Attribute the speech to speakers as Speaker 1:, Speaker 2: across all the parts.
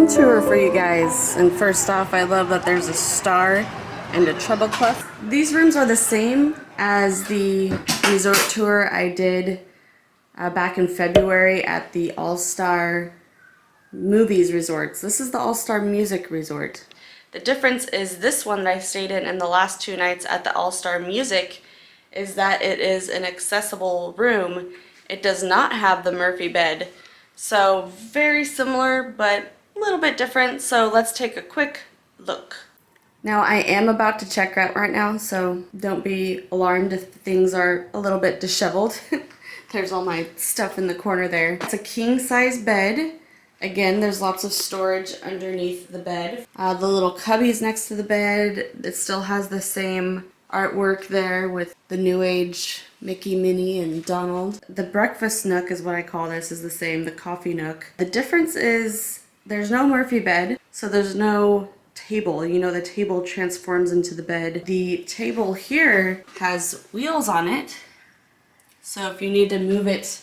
Speaker 1: room tour for you guys. And first off, I love that there's a star and a treble clef. These rooms are the same as the resort tour I did back in February at the All-Star Movies Resorts. This is the All-Star Music Resort. The difference is this one that I stayed in the last 2 nights at the All-Star Music is that it is an accessible room. It does not have the Murphy bed. So very similar, but a little bit different. So let's take a quick look. Now I am about to check out right now, so don't be alarmed if things are a little bit disheveled. There's all my stuff in the corner there. It's a king size bed. Again, there's lots of storage underneath the bed. The little cubbies next to the bed, it still has the same artwork there with the New Age Mickey, Minnie, and Donald. The breakfast nook is what I call this, is the same, the coffee nook. The difference is there's no Murphy bed, so there's no table. You know, the table transforms into the bed. The table here has wheels on it, so if you need to move it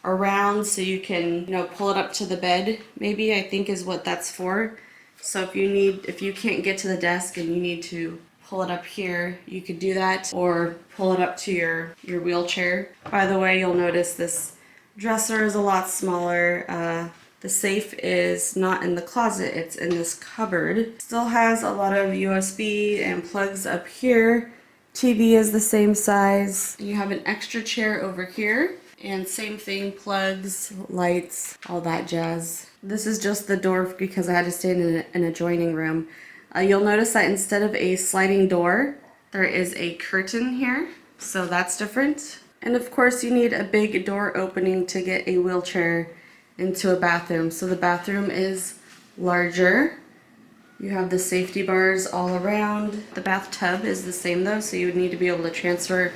Speaker 1: around so you can, you know, pull it up to the bed, maybe, I think is what that's for. So if you can't get to the desk and you need to pull it up here, you could do that, or pull it up to your wheelchair. By the way, you'll notice this dresser is a lot smaller. The safe is not in the closet, it's in this cupboard. Still has a lot of USB and plugs up here. TV is the same size. You have an extra chair over here, and same thing, plugs, lights, all that jazz. This is just the door because I had to stay in an adjoining room. You'll notice that instead of a sliding door, there is a curtain here, so that's different. And of course you need a big door opening to get a wheelchair into a bathroom. So the bathroom is larger. You have the safety bars all around. The bathtub is the same though, so you would need to be able to transfer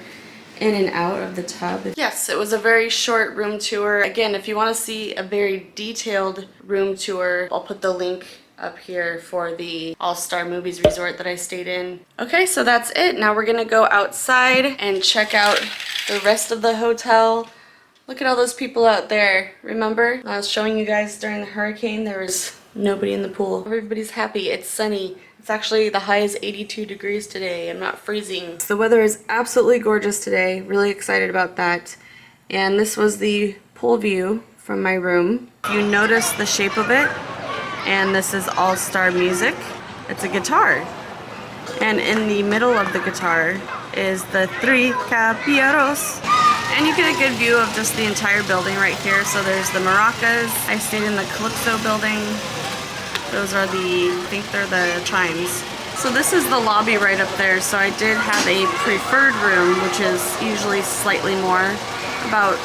Speaker 1: in and out of the tub. Yes, it was a very short room tour. Again, if you want to see a very detailed room tour, I'll put the link up here for the All-Star Movies Resort that I stayed in. Okay, so that's it. Now we're gonna go outside and check out the rest of the hotel. Look at all those people out there. Remember, I was showing you guys during the hurricane, there was nobody in the pool. Everybody's happy, it's sunny. It's actually, the high is 82 degrees today. I'm not freezing. The weather is absolutely gorgeous today. Really excited about that. And this was the pool view from my room. You notice the shape of it, and this is All-Star Music. It's a guitar. And in the middle of the guitar is the Three Caballeros. And you get a good view of just the entire building right here. So there's the maracas. I stayed in the Calypso building. Those are I think they're the chimes. So this is the lobby right up there. So I did have a preferred room, which is usually slightly more, about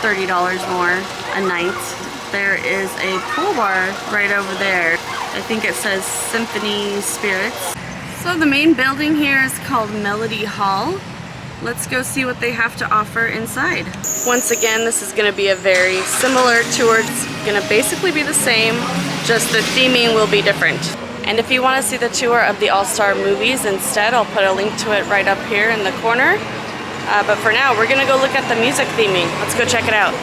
Speaker 1: $30 more a night. There is a pool bar right over there. I think it says Symphony Spirits. So the main building here is called Melody Hall. Let's go see what they have to offer inside. Once again, this is going to be a very similar tour. It's going to basically be the same, just the theming will be different. And if you want to see the tour of the All-Star Movies instead, I'll put a link to it right up here in the corner. But for now, we're going to go look at the music theming. Let's go check it out.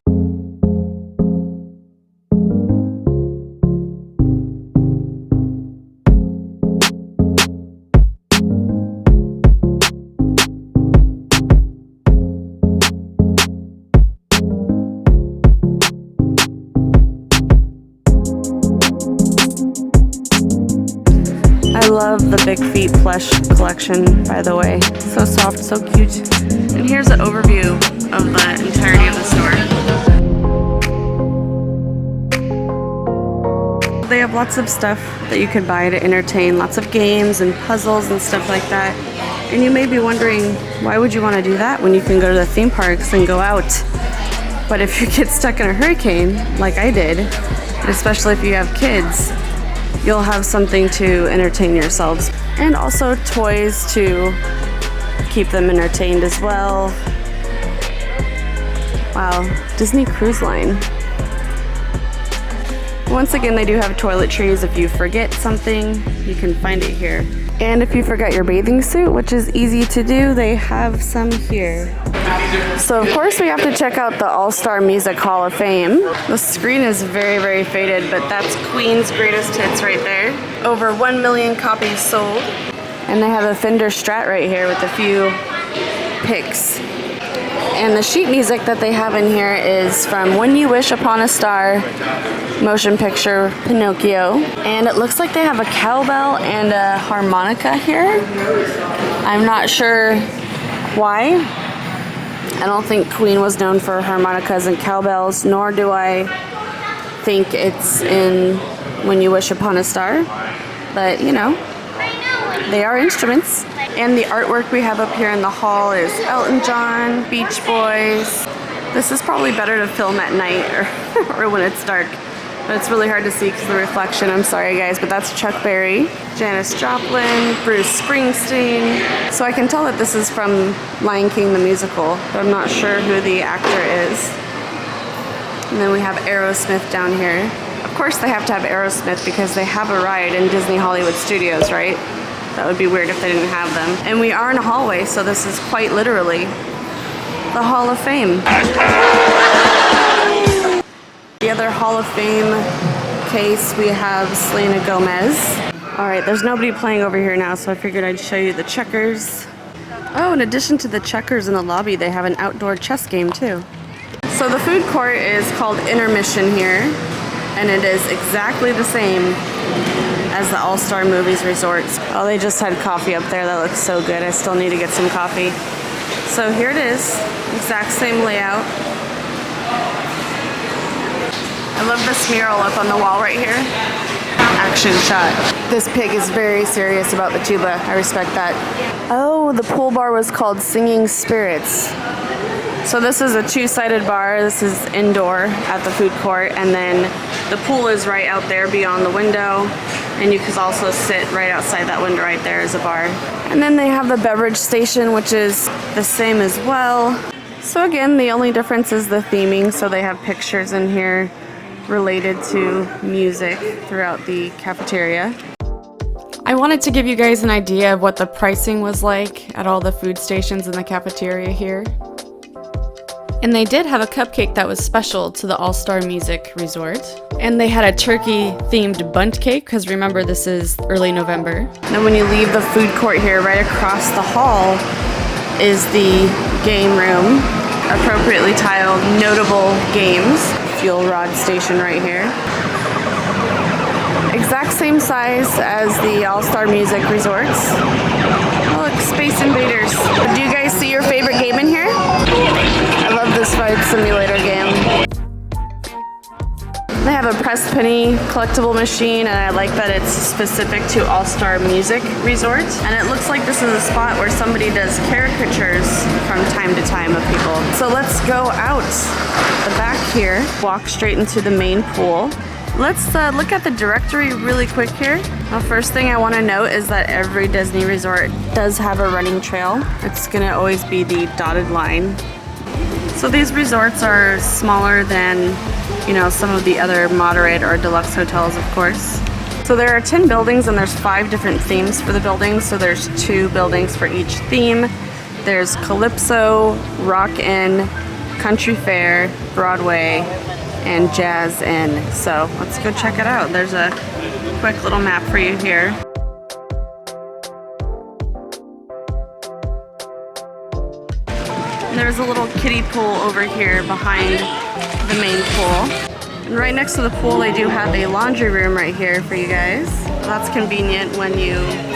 Speaker 1: I love the Big Feet plush collection, by the way. So soft, so cute. And here's an overview of the entirety of the store. They have lots of stuff that you could buy to entertain, lots of games and puzzles and stuff like that. And you may be wondering, why would you want to do that when you can go to the theme parks and go out? But if you get stuck in a hurricane, like I did, especially if you have kids, you'll have something to entertain yourselves. And also toys to keep them entertained as well. Wow, Disney Cruise Line. Once again, they do have toiletries. If you forget something, you can find it here. And if you forgot your bathing suit, which is easy to do, they have some here. So of course we have to check out the All-Star Music Hall of Fame. The screen is very, very faded, but that's Queen's greatest hits right there. Over 1 million copies sold. And they have a Fender Strat right here with a few picks. And the sheet music that they have in here is from When You Wish Upon a Star, motion picture Pinocchio. And it looks like they have a cowbell and a harmonica here. I'm not sure why. I don't think Queen was known for harmonicas and cowbells, nor do I think it's in When You Wish Upon a Star. But, you know, they are instruments. And the artwork we have up here in the hall is Elton John, Beach Boys. This is probably better to film at night or when it's dark. But it's really hard to see because of the reflection. I'm sorry guys, but that's Chuck Berry, Janis Joplin, Bruce Springsteen. So I can tell that this is from Lion King the musical, but I'm not sure who the actor is. And then we have Aerosmith down here. Of course they have to have Aerosmith because they have a ride in Disney Hollywood Studios, right? That would be weird if they didn't have them. And we are in a hallway, so this is quite literally the Hall of Fame. The other Hall of Fame case, we have Selena Gomez. All right, there's nobody playing over here now, so I figured I'd show you the checkers. Oh, in addition to the checkers in the lobby, they have an outdoor chess game too. So the food court is called Intermission here, and it is exactly the same as the All-Star Movies resorts. Oh, they just had coffee up there. That looks so good. I still need to get some coffee. So here it is, exact same layout. I love this mural up on the wall right here. Action shot. This pig is very serious about the tuba. I respect that. Oh, the pool bar was called Singing Spirits. So this is a two-sided bar. This is indoor at the food court, and then the pool is right out there beyond the window, and you can also sit right outside that window right there as a bar. And then they have the beverage station, which is the same as well. So again, the only difference is the theming, so they have pictures in here related to music throughout the cafeteria. I wanted to give you guys an idea of what the pricing was like at all the food stations in the cafeteria here. And they did have a cupcake that was special to the All-Star Music Resort. And they had a turkey-themed bundt cake, because remember, this is early November. And when you leave the food court here, right across the hall is the game room. Appropriately tiled, notable games. Fuel rod station right here. Exact same size as the All-Star Music Resorts. Oh, look, Space Invaders. Do you guys see your favorite game in here? I love this Flight Simulator game. They have a pressed penny collectible machine, and I like that it's specific to All-Star Music Resort. And it looks like this is a spot where somebody does caricatures from time to time of people. So let's go out the back here, walk straight into the main pool. Let's look at the directory really quick here. The first thing I want to note is that every Disney resort does have a running trail. It's going to always be the dotted line. So these resorts are smaller than, you know, some of the other moderate or deluxe hotels, of course. So there are 10 buildings, and there's 5 different themes for the buildings. So there's 2 buildings for each theme. There's Calypso, Rock-In, Country Fair, Broadway, and Jazz Inn. So let's go check it out. There's a quick little map for you here. And there's a little kiddie pool over here behind the main pool. And right next to the pool, they do have a laundry room right here for you guys. That's convenient when you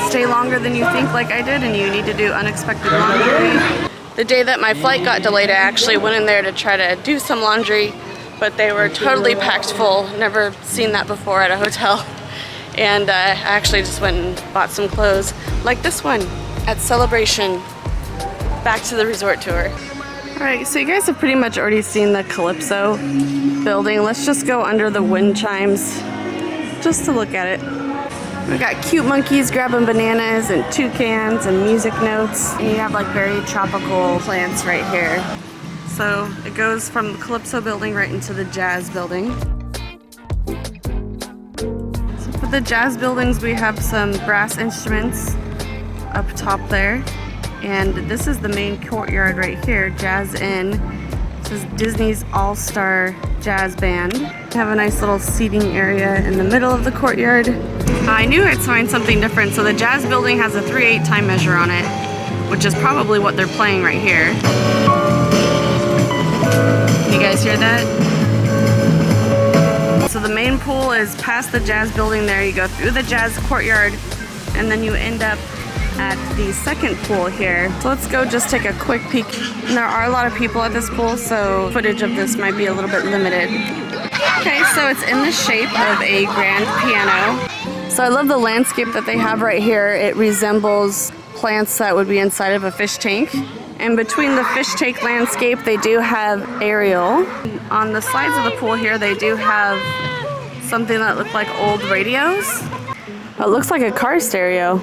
Speaker 1: stay longer than you think, like I did, and you need to do unexpected laundry. The day that my flight got delayed, I actually went in there to try to do some laundry, but they were totally packed full. Never seen that before at a hotel. And I actually just went and bought some clothes, like this one at Celebration. Back to the resort tour. Alright, so you guys have pretty much already seen the Calypso building. Let's just go under the wind chimes just to look at it. We got cute monkeys grabbing bananas and toucans and music notes. And you have like very tropical plants right here. So it goes from the Calypso building right into the Jazz building. So for the Jazz buildings, we have some brass instruments. up top there. And this is the main courtyard right here, Jazz Inn. This is Disney's All-Star Jazz Band. They have a nice little seating area in the middle of the courtyard. I knew I'd find something different. So the Jazz building has a 3/8 time measure on it, which is probably what they're playing right here. You guys hear that? So the main pool is past the Jazz building there. You go through the Jazz courtyard and then you end up at the second pool here. So let's go just take a quick peek. And there are a lot of people at this pool, so footage of this might be a little bit limited. Okay, so it's in the shape of a grand piano. So I love the landscape that they have right here. It resembles plants that would be inside of a fish tank. And between the fish tank landscape, they do have aerial. On the sides of the pool here, they do have something that look like old radios. It looks like a car stereo.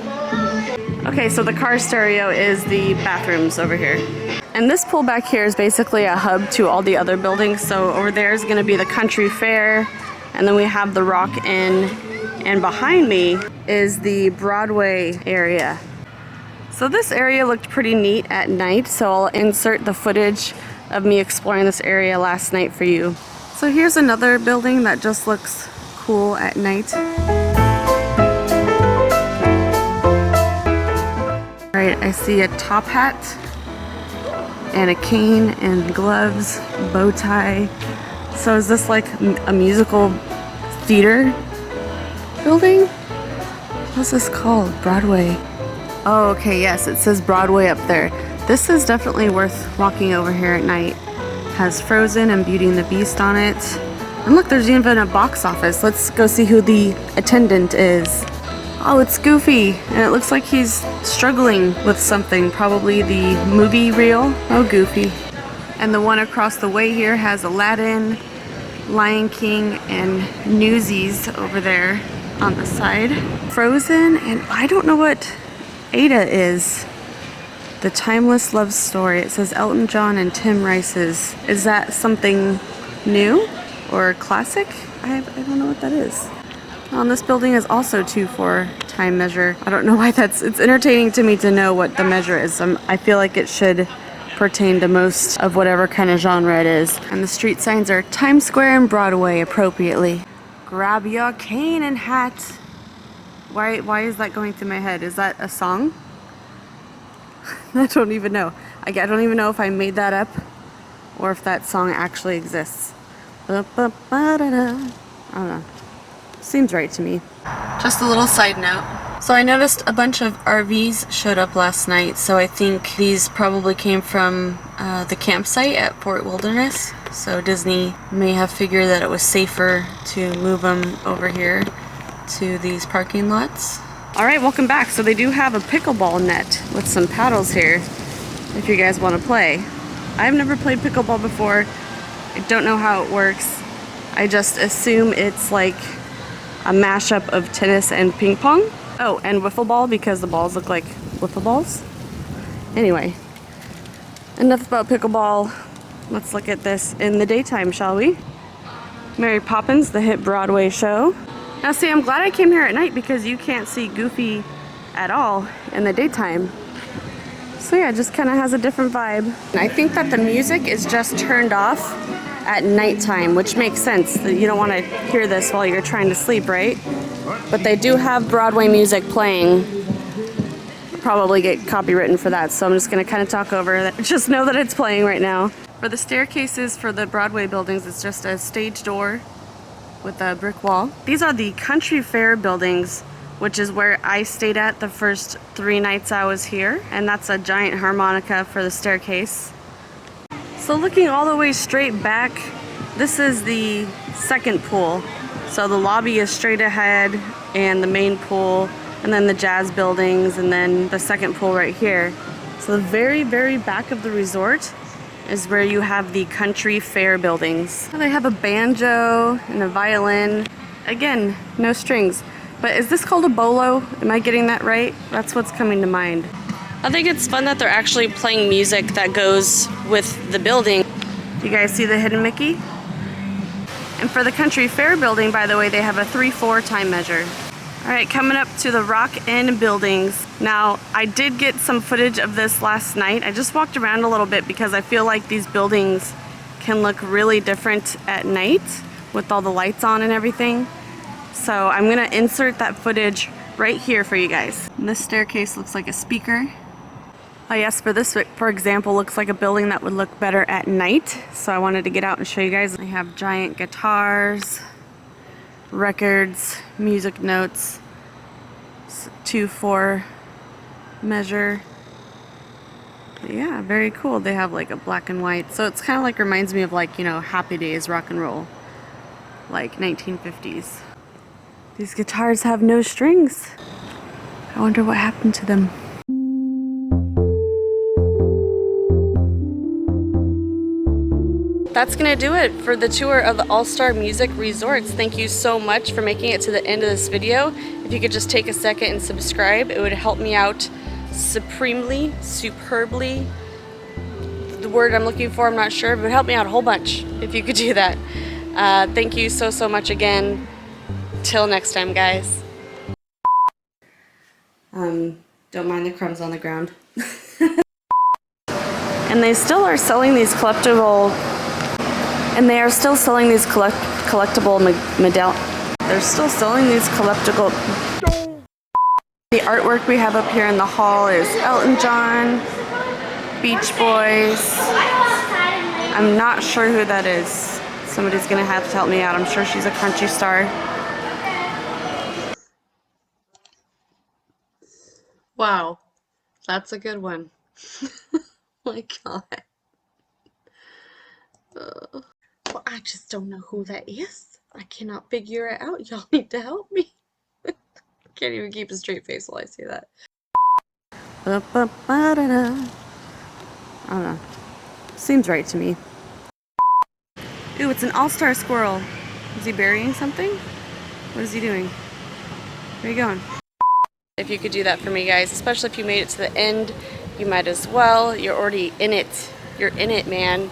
Speaker 1: Okay, so the car stereo is the bathrooms over here. And this pool back here is basically a hub to all the other buildings. So over there is gonna be the Country Fair, and then we have the Rock Inn, and behind me is the Broadway area. So this area looked pretty neat at night, so I'll insert the footage of me exploring this area last night for you. So here's another building that just looks cool at night. Alright, I see a top hat and a cane and gloves, bow tie. So is this like a musical theater building? What's this called? Broadway. Oh, okay, yes, it says Broadway up there. This is definitely worth walking over here at night. Has Frozen and Beauty and the Beast on it. And look, there's even a box office. Let's go see who the attendant is. Oh, it's Goofy, and it looks like he's struggling with something, probably the movie reel. Oh, Goofy. And the one across the way here has Aladdin, Lion King, and Newsies over there on the side. Frozen, and I don't know what Ada is. The Timeless Love Story. It says Elton John and Tim Rice's. Is that something new or classic? I don't know what that is. On this building is also 2/4 time measure. I don't know why it's entertaining to me to know what the measure is. I feel like it should pertain to most of whatever kind of genre it is. And the street signs are Times Square and Broadway appropriately. Grab your cane and hat. Why is that going through my head? Is that a song? I don't even know. I don't even know if I made that up or if that song actually exists. I don't know. Seems right to me. Just a little side note. So I noticed a bunch of RVs showed up last night, so I think these probably came from the campsite at Fort Wilderness. So Disney may have figured that it was safer to move them over here to these parking lots. Alright, welcome back. So they do have a pickleball net with some paddles here if you guys want to play. I've never played pickleball before. I don't know how it works. I just assume it's like a mashup of tennis and ping pong. Oh, and wiffle ball because the balls look like wiffle balls. Anyway, enough about pickleball. Let's look at this in the daytime, shall we? Mary Poppins, the hit Broadway show. Now see, I'm glad I came here at night because you can't see Goofy at all in the daytime. So yeah, it just kind of has a different vibe. And I think that the music is just turned off at nighttime, which makes sense. You don't want to hear this while you're trying to sleep, right? But they do have Broadway music playing. Probably get copywritten for that, so I'm just going to kind of talk over it. Just know that it's playing right now. For the staircases for the Broadway buildings, it's just a stage door with a brick wall. These are the Country Fair buildings, which is where I stayed at the first 3 nights I was here, and that's a giant harmonica for the staircase. So looking all the way straight back, this is the second pool. So the lobby is straight ahead, and the main pool, and then the Jazz buildings, and then the second pool right here. So the very, very back of the resort is where you have the Country Fair buildings. They have a banjo and a violin. Again, no strings. But is this called a bolo? Am I getting that right? That's what's coming to mind. I think it's fun that they're actually playing music that goes with the building. You guys see the hidden Mickey? And for the Country Fair building, by the way, they have a 3/4 time measure. Alright, coming up to the Rock Inn buildings. Now, I did get some footage of this last night. I just walked around a little bit because I feel like these buildings can look really different at night with all the lights on and everything. So I'm gonna insert that footage right here for you guys. And this staircase looks like a speaker. Oh yes, for example, looks like a building that would look better at night. So I wanted to get out and show you guys. They have giant guitars, records, music notes, 2/4 measure. Yeah, very cool. They have like a black and white, so it's kind of like reminds me of like, you know, Happy Days rock and roll, like 1950s. These guitars have no strings. I wonder what happened to them. That's gonna do it for the tour of the All-Star Music Resorts. Thank you so much for making it to the end of this video. If you could just take a second and subscribe, it would help me out supremely, superbly. The word I'm looking for, I'm not sure, but it would help me out a whole bunch if you could do that. Thank you so much again. Till next time, guys. Don't mind the crumbs on the ground. And they still are selling these collectible. And they are still selling these collectible medallions. They're still selling these collectible. The artwork we have up here in the hall is Elton John, Beach Boys. I'm not sure who that is. Somebody's gonna have to help me out. I'm sure she's a country star. Wow, that's a good one. My God. Well, I just don't know who that is. I cannot figure it out. Y'all need to help me. Can't even keep a straight face while I say that. I don't know. Seems right to me. Ooh, it's an all-star squirrel. Is he burying something? What is he doing? Where are you going? If you could do that for me, guys, especially if you made it to the end, you might as well. You're already in it. You're in it, man.